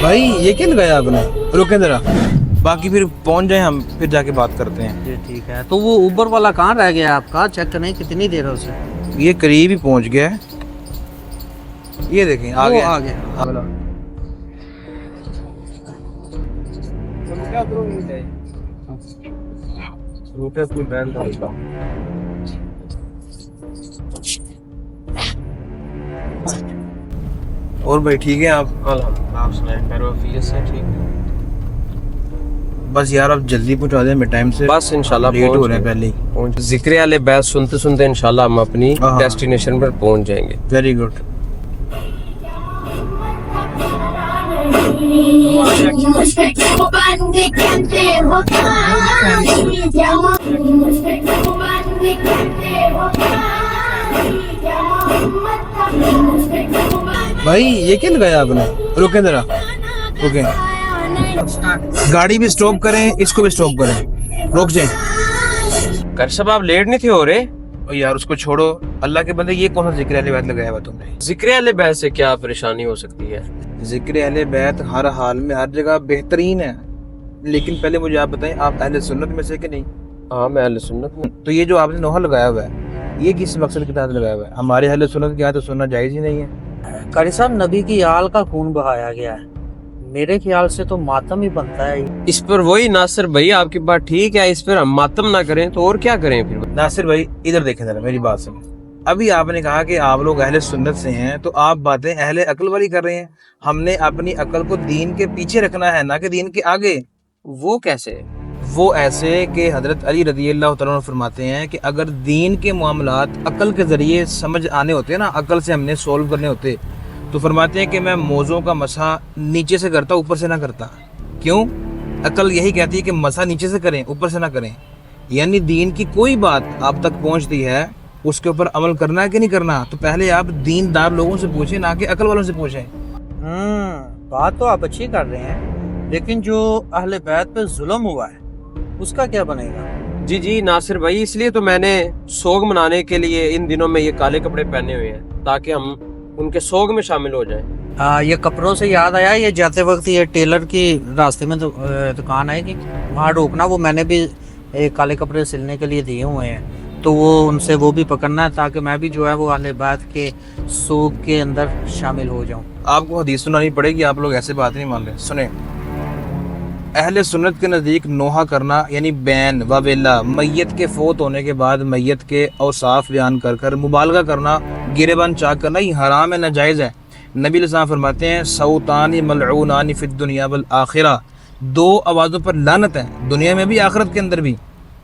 भाई ये क्या लगाया आपने, रुके जरा, बाकी फिर पहुंच जाए हम, फिर जाके बात करते हैं। ये ठीक है। तो वो ऊबर वाला कहाँ रह गया आपका, चेक करने कितनी देर है उसे? ये करीब ही पहुंच गया है, ये देखें आ गया। आ गया। और भाई ठीक है आप? आप सुनाएं, खैर से ठीक है। बस यार आप जल्दी पहुंचा दें हमें टाइम से, बस इंशाल्लाह लेट हो रहे हैं पहले ही। जिक्र वाले बैत सुनते सुनते इंशाल्लाह हम अपनी हाँ। डेस्टिनेशन पर पहुंच जाएंगे। Very good. भाई ये क्या लगाया आपने, रुके जरा, रुके, गाड़ी भी स्टॉप करें, इसको भी स्टॉप करें, रुक जाए। कर सब आप लेट नहीं थे हो रहे? और यार उसको छोड़ो, अल्लाह के बंदे, ये कौन सा जिक्र अहले बैत लगाया हुआ तुमने? जिक्र वाले बैत से क्या परेशानी हो सकती है? जिक्र अहले बैत हर हाल में हर जगह बेहतरीन है, लेकिन पहले मुझे आप बताएं, आप अहले सुन्नत में से कि नहीं? हाँ मैं अहले सुन्नत हूँ। तो ये जो आपने नोहा लगाया हुआ है, ये किस मकसद के तहत लगाया हुआ है? हमारे अहले सुन्नत के यहाँ तो सुनना जायज़ ही नहीं है। कारी साहब, नबी की आल का खून बहाया गया है, मेरे ख्याल से तो मातम ही बनता है। इस पर वही नासिर भाई आपकी बात ठीक है, इस पर हम मातम ना करें तो और क्या करें फिर? नासिर भाई इधर देखें जरा, मेरी बात सुनिए। अभी आपने कहा कि आप लोग अहले सुन्नत से हैं, तो आप बातें अहले अक्ल वाली कर रहे हैं। हमने अपनी अक्ल को दीन के पीछे रखना है, ना कि दीन के आगे। वो कैसे? वो ऐसे कि हजरत अली रज़ी अल्लाह तआला अन्हु फरमाते हैं कि अगर दीन के मामलात अक्ल के ज़रिए समझ आने होते हैं ना, अक्ल से हमने सोल्व करने होते, तो फरमाते हैं कि मैं मोज़ों का मसा नीचे से करता, ऊपर से ना करता। क्यों? अक्ल यही कहती है कि मसा नीचे से करें, ऊपर से ना करें। यानी दीन की कोई बात आप तक पहुंचती है, उसके ऊपर अमल करना है कि नहीं करना, तो पहले आप दीनदार लोगों से पूछें, ना कि अक्ल वालों से पूछें। बात तो आप अच्छी कर रहे हैं, लेकिन जो अहले बैत पे जुल्म हुआ है उसका क्या बनेगा? जी जी नासिर भाई, इसलिए तो मैंने सोग मनाने के लिए इन दिनों में ये काले कपड़े पहने हुए हैं, ताकि हम उनके सोग में शामिल हो जाएं। ये कपड़ों से याद आया, ये जाते वक्त ये टेलर की रास्ते में दुकान आएगी, वहाँ रोकना, वो मैंने भी काले कपड़े सिलने के लिए दिए हुए हैं, तो वो उनसे वो भी पकड़ना है, ताकि मैं भी जो है वो अहले बैत के सोग के अंदर शामिल हो जाऊँ। आपको हदीस सुनानी पड़ेगी, आप लोग ऐसे बात नहीं मान रहे। सुने, अहले सुन्नत के नज़दीक नोहा करना यानी बैन वावेला, मैयत के फोत होने के बाद मैयत के औसाफ बयान कर कर मुबालगा करना, गिरेबान चाक करना, ये हराम है, नाजायज़ है। नबी अलैहि फरमाते हैं, सौतानी मलऊनानी फिद दुनिया वल आखिरा, दो आवाज़ों पर लानत है, दुनिया में भी आखिरत के अंदर भी।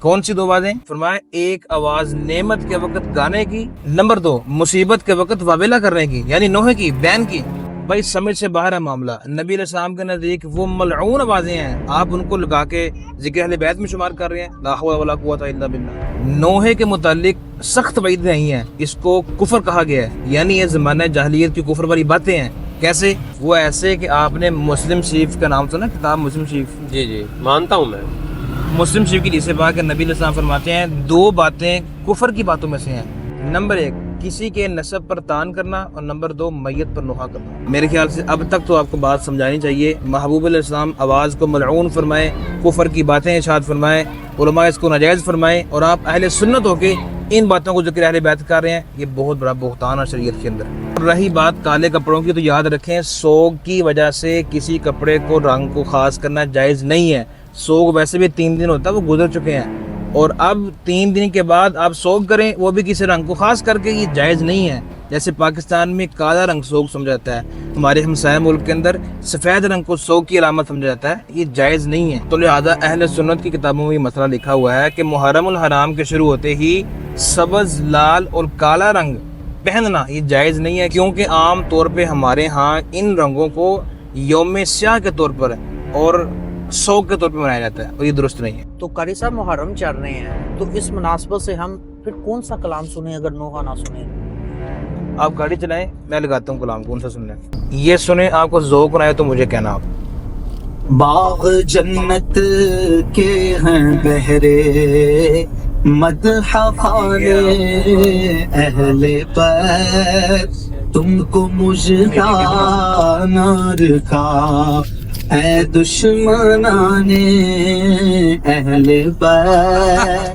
कौन सी दो आवाज़ें? फरमाए, एक आवाज़ नेमत के वक्त गाने की, नंबर 2 मुसीबत के वक्त वावेला करने की, यानी नोहे की, बैन की। भाई समझ से बाहर है मामला। नबी अलैहिस्सलाम के नज़दीक वो मलऊन आवाज़ें हैं, आप उनको लगा के ज़िक्र अहले बैत में शुमार कर रहे हैं। ला हौला वला कुव्वता इल्ला बिल्लाह। नोहे के मुतालिक सख्त वईद नहीं है, इसको कुफर कहा गया है, यानी ये ज़माना जahलियत की कुफर वाली बातें हैं। कैसे? वो ऐसे कि आपने मुस्लिम शरीफ का नाम सुना, किताब मुस्लिम शरीफ? जी जी मानता हूँ मैं। मुस्लिम शरीफ की जिसे बात के नबी अलैहिस्सलाम फरमाते हैं, दो बातें कुफर की बातों में से हैं। नंबर 1 किसी के नसब पर तान करना, और नंबर 2 मैयत पर नोहा करना। मेरे ख्याल से अब तक तो आपको बात समझानी चाहिए। महबूब अलैहिस्सलाम आवाज़ को मलऊन फरमाए, कुफर की बातें इरशाद फरमाए, उलमा इसको नाजायज़ फरमाए, और आप अहले सुन्नत होके इन बातों को ज़िक्र अहले बैत कर रहे हैं, ये बहुत बड़ा बुहतान है शरीयत के अंदर। रही बात काले कपड़ों की, तो याद रखें, सोग की वजह से किसी कपड़े को रंग को खास करना जायज़ नहीं है। सोग वैसे भी 3 दिन होता है, वो गुजर चुके हैं, और अब 3 दिन के बाद आप सोग करें, वो भी किसी रंग को खास करके, ये जायज़ नहीं है। जैसे पाकिस्तान में काला रंग सोग समझा जाता है, हमारे हमसाया मुल्क के अंदर सफ़ेद रंग को सोग की अलामत समझा जाता है, ये जायज़ नहीं है। तो लिहाजा अहले सुन्नत की किताबों में ये मसला लिखा हुआ है कि मुहर्रमुल हराम के शुरू होते ही सब्ज़, लाल और काला रंग पहनना ये जायज़ नहीं है, क्योंकि आम तौर पर हमारे यहाँ इन रंगों को यौम स्याह के तौर पर और शौक के तौर पे मनाया जाता है, और ये दुरुस्त नहीं है। तो कारी साहब मुहर्रम चल रहे हैं, तो इस मुनासबत से हम फिर कौन सा कलाम सुने अगर नोहा ना सुने? आप गाड़ी चलाएं, मैं लगाता हूँ कलाम, कौन सा सुनना है ये सुने। आपको ज़ौक़ ना आए तो मुझे कहना। आप बाग जन्नत के हैं बहरे, मदह खाने अहले बैत تم کو مجھا نار کا اے دشمنان اہل بیت